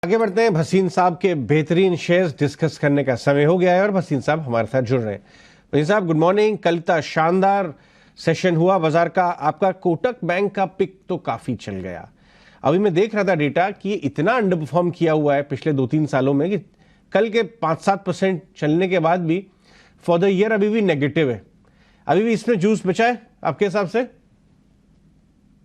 आगे बढ़ते हैं। भसीन साहब के बेहतरीन शेयर्स डिस्कस करने का समय हो गया है और भसीन साहब हमारे साथ जुड़ रहे हैं। भसीन साहब गुड मॉर्निंग। कल का शानदार सेशन हुआ बाजार का, आपका कोटक बैंक का पिक तो काफी चल गया। अभी मैं देख रहा था डेटा कि ये इतना अंडर परफॉर्म किया हुआ है पिछले 2-3 सालों में कि कल के 5-7% चलने के बाद भी फॉर द ईयर अभी भी नेगेटिव है। अभी भी इसमें जूस बचा है आपके हिसाब से?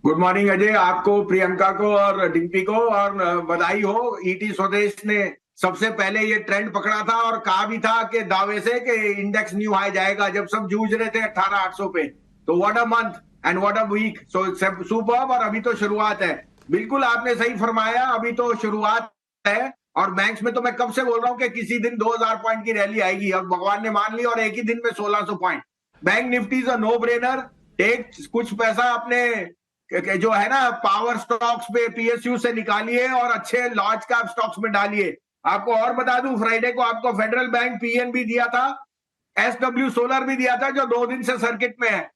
गुड मॉर्निंग अजय, आपको, प्रियंका को और डिम्पी को, और बधाई हो। ईटी स्वदेश ने सबसे पहले ये ट्रेंड पकड़ा था और कहा भी था कि दावे से कि इंडेक्स न्यू हाई जाएगा, जब सब जूझ रहे थे 18,800 पे। तो what a month and what a week, so superb. और अभी तो शुरुआत है। बिल्कुल आपने सही फरमाया, अभी तो शुरुआत है। और बैंक्स में तो मैं कब से बोल रहा हूँ कि किसी दिन 2,000 पॉइंट की रैली आएगी, और भगवान ने मान ली, और एक ही दिन में 1,600 point. Bank Nifty is a no brainer. Take कुछ पैसा अपने जो है ना पावर स्टॉक्स पे, पीएसयू से निकालिए और अच्छे लार्ज कैप स्टॉक्स में डालिए। आपको और बता दूं, फ्राइडे को आपको फेडरल बैंक पीएनबी दिया था, एसडब्ल्यू सोलर भी दिया था, जो 2 दिन से सर्किट में है।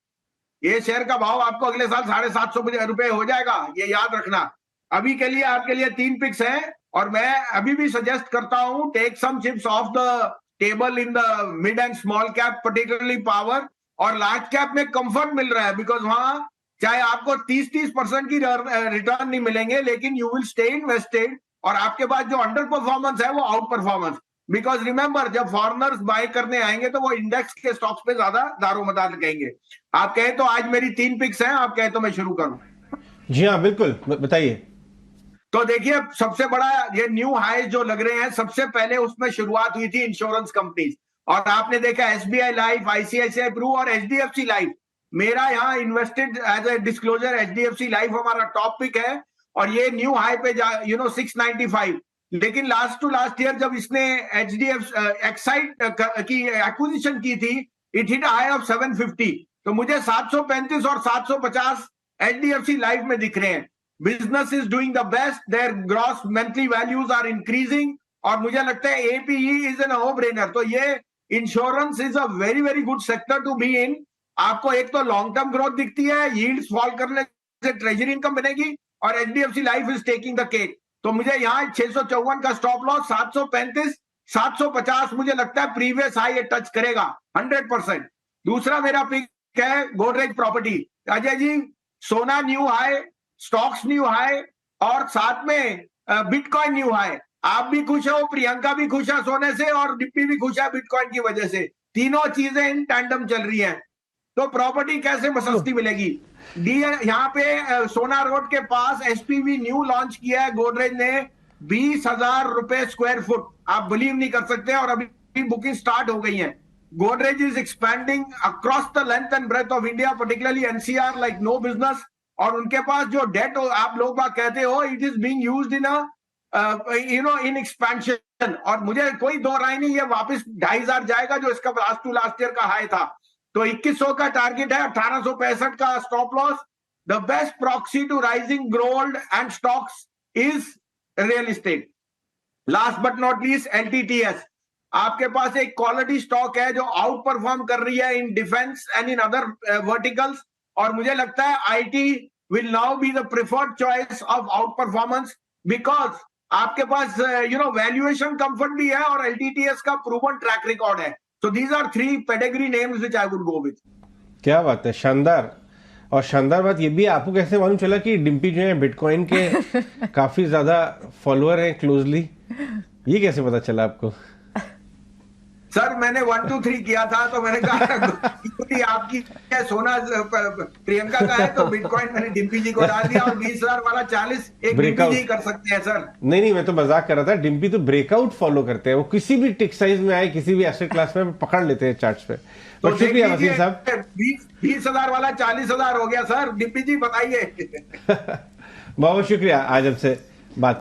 ये शेयर का भाव आपको अगले साल 750 रुपए हो जाएगा, ये याद रखना। अभी के लिए आपके लिए 3 पिक्स हैं, और मैं अभी भी सजेस्ट करता हूं, take some chips off the table in the mid and small cap, particularly power. और लार्ज कैप में कंफर्ट मिल रहा है, बिकॉज वहां चाहे आपको 30% की रिटर्न नहीं मिलेंगे, लेकिन यू विल स्टे इन्वेस्टेड। और आपके पास जो अंडर परफॉर्मेंस है वो आउट परफॉर्मेंस। बिकॉज रिमेंबर, जब फॉरेनर्स बाय करने आएंगे तो वो इंडेक्स के स्टॉक्स पे ज्यादा दारोमदार लगाएंगे। आप कहें तो आज मेरी 3 पिक्स हैं, आप कहें तो मैं शुरू करूं? जी हाँ बिल्कुल, बताइए। तो देखिए, सबसे बड़ा ये न्यू हाई जो लग रहे हैं, सबसे पहले उसमें शुरुआत हुई थी इंश्योरेंस कंपनीज। और आपने देखा एसबीआई लाइफ, आईसीआईसीआई प्रू और एचडीएफसी लाइफ। मेरा यहाँ invested as a disclosure, HDFC life हमारा टॉप पिक है, और ये न्यू हाई पे 695। लेकिन लास्ट टू लास्ट ईयर जब इसने एचडीएफ एक्साइड की एक्विजिशन की थी, इट हिट हाई ऑफ 750। तो मुझे 735 और 750 एचडीएफसी लाइफ में दिख रहे हैं। Business is doing the best, their gross monthly values are increasing, और मुझे लगता है APE is an no brainer. तो ये insurance is a very very good sector to be in. आपको एक तो लॉन्ग टर्म ग्रोथ दिखती है, यील्ड्स फॉल करने से ट्रेजरी इनकम बनेगी, और HDFC life is taking the cake. तो मुझे यहाँ 654 का स्टॉप लॉस, 735 750 मुझे लगता है प्रीवियस हाई ये टच करेगा 100%। दूसरा मेरा पिक है गोदरेज प्रॉपर्टी। अजय जी, सोना new high, stocks new high, और साथ में बिटकॉइन न्यू हाई। आप भी खुश हो, प्रियंका भी खुश है सोने से, और डिप्पी भी खुश है बिटकॉइन की वजह से। तीनों चीजें इन टैंडम चल रही हैं। तो प्रॉपर्टी कैसे सस्ती मिलेगी? यहाँ पे सोना रोड के पास एसपीवी न्यू लॉन्च किया है गोदरेज ने, 20,000 रुपए स्क्वायर फुट। आप बिलीव नहीं कर सकते, और अभी बुकिंग स्टार्ट हो गई है। Godrej is expanding across the length and breadth of India, particularly NCR like no business. और उनके पास जो डेट आप लोग बात कहते हो, it is being used in in expansion. और मुझे कोई दो राय नहीं, ये वापस 2,500 जाएगा, जो इसका लास्ट टू लास्ट ईयर का हाई था। तो 2100 का टारगेट है, 1865 का stop loss. The best proxy to rising gold and stocks is real estate. Last but not least LTTS. आपके पास एक क्वालिटी स्टॉक है जो आउट परफॉर्म कर रही है in defence and in other verticals. और मुझे लगता है IT will now be the preferred choice of out performance, because आपके पास वैल्यूएशन कंफर्ट भी है, और एलटीटीएस का प्रूवन ट्रैक रिकॉर्ड है। So these are 3 pedigree names which I would go with. क्या बात है, शानदार। और शानदार बात ये भी, आपको कैसे मालूम चला कि डिम्पी जो है बिटकॉइन के काफी ज्यादा फॉलोअर हैं क्लोजली? ये कैसे पता चला आपको? सर मैंने 1 2 3 किया था, तो मैंने कहा आपकी सोना प्रियंका का है, तो बिटकॉइन मैंने डिम्पी जी को डाल दिया, और 20,000 वाला 40 एक डिम्पी जी कर सकते हैं सर। नहीं, मैं तो मजाक कर रहा था। डिम्पी तो ब्रेकआउट फॉलो करते हैं, वो किसी भी टिक साइज में आए, किसी भी एसेट क्लास में पकड़ लेते हैं चार्ट्स पे। तो शुक्रिया वसीम साहब। 20,000 वाला 40,000 हो गया सर। डिम्पी जी बताइए। बहुत शुक्रिया आज हमसे बात